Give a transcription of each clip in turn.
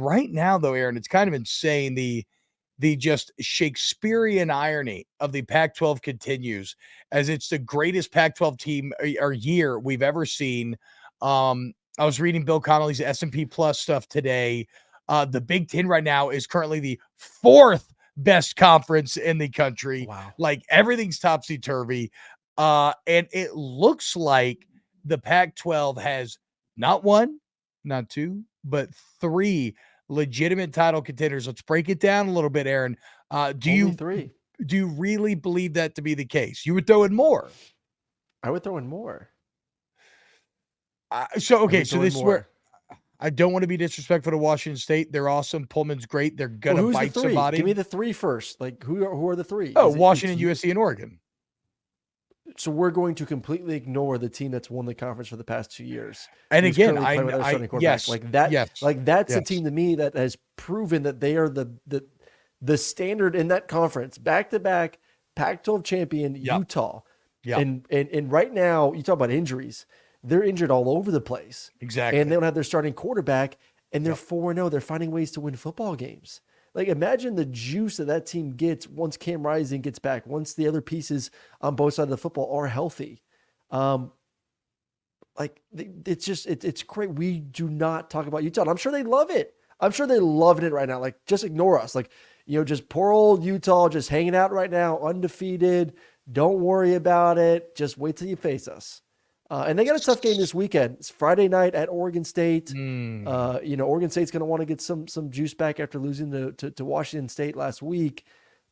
right now, though, Aaron, it's kind of insane. The just Shakespearean irony of the Pac-12 continues as it's the greatest Pac-12 team or year we've ever seen. I was reading Bill Connolly's S&P Plus stuff today. The Big Ten right now is currently the fourth best conference in the country. Wow. Like everything's topsy-turvy. And it looks like the Pac-12 has not one, not two, but three legitimate title contenders. Let's break it down a little bit, Aaron. Do you really believe that to be the case? You would throw in more. I would throw in more. So this is where I don't want to be disrespectful to Washington State. They're awesome. Pullman's great. They're gonna bite somebody. Give me the three first. Like who are the three? Oh, Washington, USC, and Oregon. So we're going to completely ignore the team that's won the conference for the past 2 years. And again, yes, like that. Yes, like that's a team to me that has proven that they are the standard in that conference. Back to back Pac-12 champion Utah. Yeah. And right now you talk about injuries. They're injured all over the place. Exactly. And they don't have their starting quarterback, and they're 4-0. They're finding ways to win football games. Like, imagine the juice that team gets once Cam Rising gets back, once the other pieces on both sides of the football are healthy. It's great. We do not talk about Utah. And I'm sure they love it. I'm sure they're loving it right now. Like, just ignore us. Like, just poor old Utah just hanging out right now, undefeated. Don't worry about it. Just wait till you face us. And they got a tough game this weekend. It's Friday night at Oregon State. Oregon State's going to want to get some juice back after losing to Washington State last week.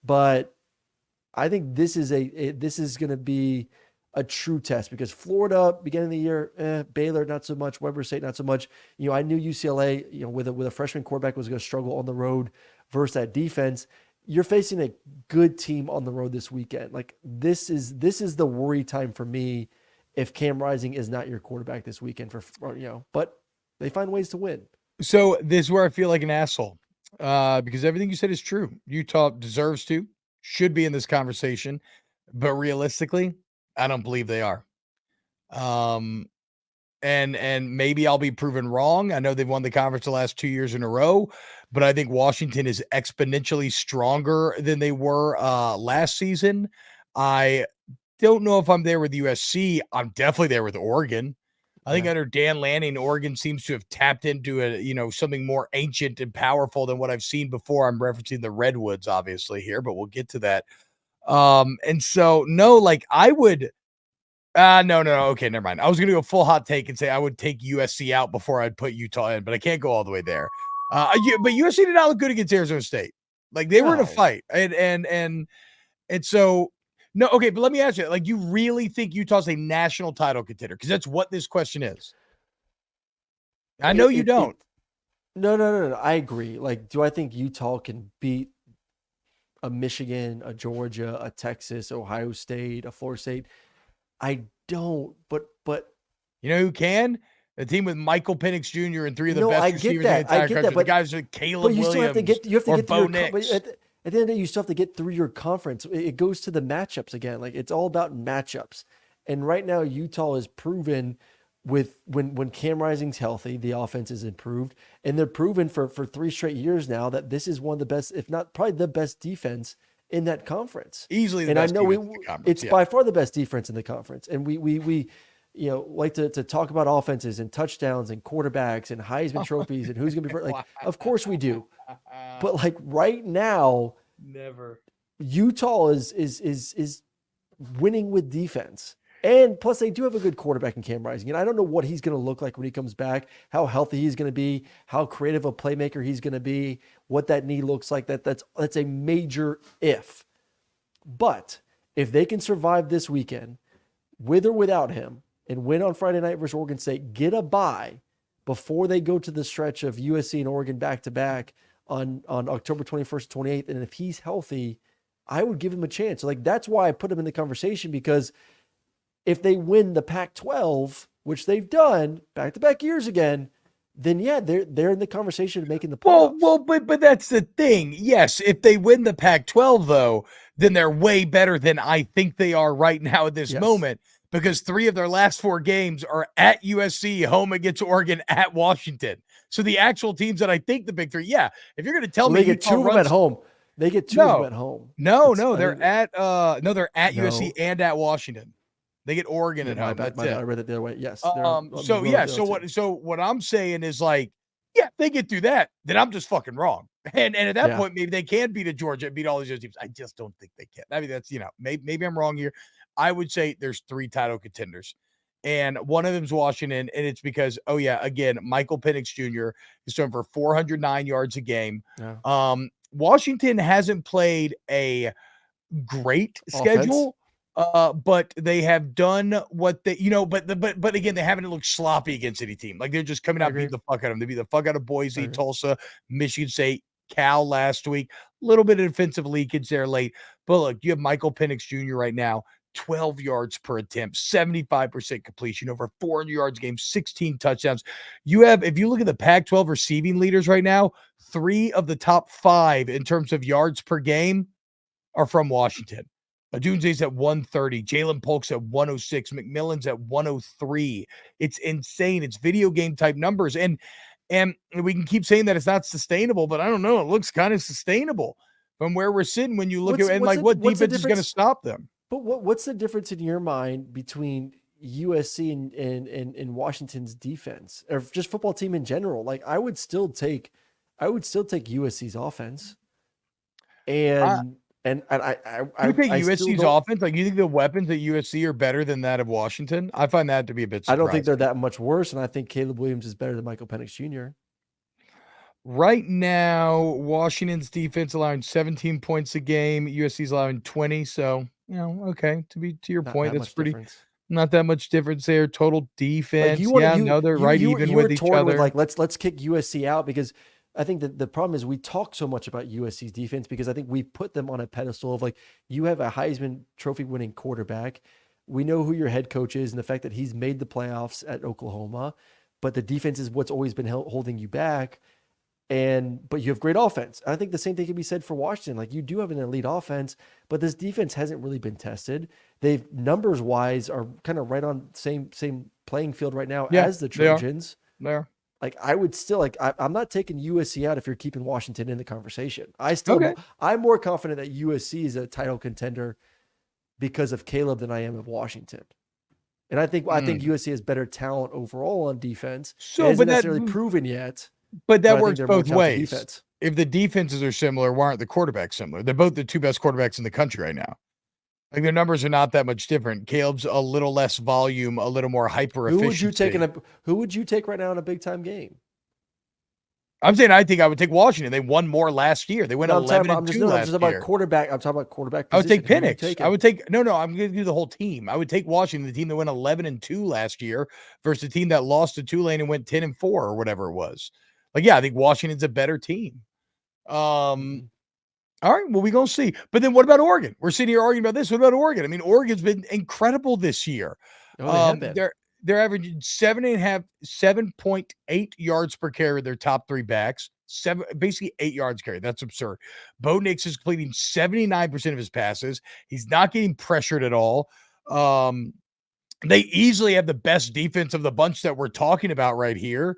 But I think this is going to be a true test because Florida, beginning of the year, Baylor not so much, Weber State not so much. I knew UCLA, with a freshman quarterback was going to struggle on the road versus that defense. You're facing a good team on the road this weekend. Like this is the worry time for me. If Cam Rising is not your quarterback this weekend but they find ways to win. So this is where I feel like an asshole because everything you said is true. Utah should be in this conversation, but realistically, I don't believe they are. And maybe I'll be proven wrong. I know they've won the conference the last 2 years in a row, but I think Washington is exponentially stronger than they were last season. I don't know if I'm there with USC. I'm definitely there with Oregon. I think under Dan Lanning, Oregon seems to have tapped into something more ancient and powerful than what I've seen before. I'm referencing the Redwoods, obviously here, but we'll get to that. And so no, like I would. No. Okay, never mind. I was gonna go full hot take and say I would take USC out before I'd put Utah in, but I can't go all the way there. But USC did not look good against Arizona State. Like they were in a fight, and so. No, okay, but let me ask you, like, you really think Utah's a national title contender? Because that's what this question is. I know you don't. No. I agree. Like, do I think Utah can beat a Michigan, a Georgia, a Texas, Ohio State, a Florida State? I don't, but you know who can? A team with Michael Penix Jr. and three of the best receivers in the entire country. But the guys like Caleb Williams you have to get Bo Nix. At the end of the day, you still have to get through your conference. It goes to the matchups again. Like it's all about matchups. And right now, Utah is proven with when Cam Rising's healthy, the offense is improved, and they're proven for 3 straight years now that this is one of the best, if not probably the best defense in that conference. Easily, the best defense in the conference. It's by far the best defense in the conference, and we like to talk about offenses and touchdowns and quarterbacks and Heisman trophies and who's going to be like. Of course we do. But like right now, never. Utah is winning with defense, and plus they do have a good quarterback in Cam Rising. And I don't know what he's going to look like when he comes back, how healthy he's going to be, how creative a playmaker he's going to be, what that knee looks like. That's a major if. But if they can survive this weekend, with or without him, and win on Friday night versus Oregon State, get a bye before they go to the stretch of USC and Oregon back to back on October 21st, 28th. And if he's healthy, I would give him a chance. So like, that's why I put him in the conversation, because if they win the Pac-12, which they've done back-to-back years again, then yeah, they're in the conversation of making the playoffs. Well, but that's the thing. Yes, if they win the Pac-12 though, then they're way better than I think they are right now at this moment. because 3 of their last 4 games are at USC, home against Oregon, at Washington. So the actual teams that I think the big 3, yeah. If you're going to tell me they get 2 of them at home. They get 2 of them at home. No, they're at USC No. and at Washington. They get Oregon at home. That's it. I read it the other way. Yes. So what I'm saying is like, yeah, if they get through that, then I'm just fucking wrong. And at that point, maybe they can beat a Georgia, beat all these other teams. I just don't think they can. I mean, that's, maybe I'm wrong here. I would say there's 3 title contenders. And one of them is Washington, and it's because, again, Michael Penix Jr. is throwing for 409 yards a game. Yeah. Washington hasn't played a great schedule, but they have done what they, but again, they haven't looked sloppy against any team. Like they're just coming out, beating the fuck out of them. They beat the fuck out of Boise, Tulsa, Michigan State, Cal last week. A little bit of defensive leakage there late. But look, you have Michael Penix Jr. right now, 12 yards per attempt, 75% completion, over 400 yards a game, 16 touchdowns. You have, if you look at the Pac-12 receiving leaders right now, 3 of the top 5 in terms of yards per game are from Washington. Odunze's at 130, Jalen Polk's at 106, McMillan's at 103. It's insane. It's video game type numbers. And we can keep saying that it's not sustainable, but I don't know. It looks kind of sustainable from where we're sitting when you look at what defense is going to stop them. But what's the difference in your mind between USC and Washington's defense, or just football team in general? Like I would still take USC's offense. And I think USC's offense, like you think the weapons at USC are better than that of Washington? I find that to be a bit surprising. I don't think they're that much worse, and I think Caleb Williams is better than Michael Penix Jr. Right now, Washington's defense allowing 17 points a game, USC's allowing 20. So, okay, to your point, that's pretty difference. Not that much difference there. Total defense, they're right even with each other. Like let's kick USC out, because I think that the problem is we talk so much about USC's defense because I think we put them on a pedestal of like, you have a Heisman Trophy winning quarterback. We know who your head coach is and the fact that he's made the playoffs at Oklahoma, but the defense is what's always been holding you back. But you have great offense. I think the same thing can be said for Washington. Like you do have an elite offense, but this defense hasn't really been tested. They've numbers wise are kind of right on same playing field right now as the Trojans. They are. Like I would still I'm not taking USC out if you're keeping Washington in the conversation. I'm more confident that USC is a title contender because of Caleb than I am of Washington. And I think USC has better talent overall on defense. So, it isn't necessarily proven yet. But that works both ways. If the defenses are similar, why aren't the quarterbacks similar? They're both the 2 best quarterbacks in the country right now. Like their numbers are not that much different. Caleb's a little less volume, a little more hyper efficient. Who would you take right now in a big time game? I'm saying I think I would take Washington. They won more last year. They went 11-2 last year. I'm just about quarterback. I'm talking about quarterback position. I would take Penix. I would take I'm going to do the whole team. I would take Washington, the team that went 11-2 last year, versus the team that lost to Tulane and went 10-4 or whatever it was. Like, I think Washington's a better team. All right, well, we're going to see. But then what about Oregon? We're sitting here arguing about this. What about Oregon? I mean, Oregon's been incredible this year. They're averaging 7.8 yards per carry with their top 3 backs. Basically 8 yards carry. That's absurd. Bo Nix is completing 79% of his passes. He's not getting pressured at all. They easily have the best defense of the bunch that we're talking about right here.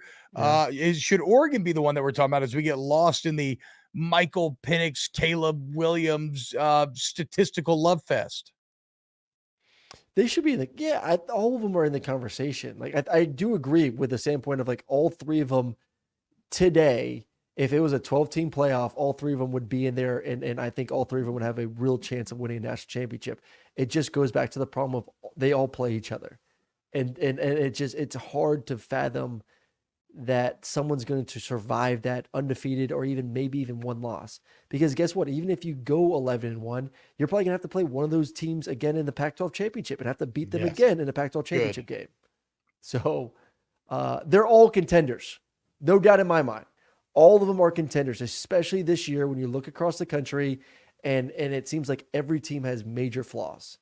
Should Oregon be the one that we're talking about as we get lost in the Michael Penix, Caleb Williams statistical love fest? They should be all of them are in the conversation. Like I do agree with the standpoint of like all 3 of them today. If it was a 12-team playoff, all 3 of them would be in there, and I think all 3 of them would have a real chance of winning a national championship. It just goes back to the problem of they all play each other, and it's hard to fathom that someone's going to survive that undefeated or maybe even one loss. Because guess what? Even if you go 11-1, you're probably gonna have to play one of those teams again in the Pac-12 championship and have to beat them again in the Pac-12 championship game. So they're all contenders, no doubt in my mind. All of them are contenders, especially this year when you look across the country and it seems like every team has major flaws.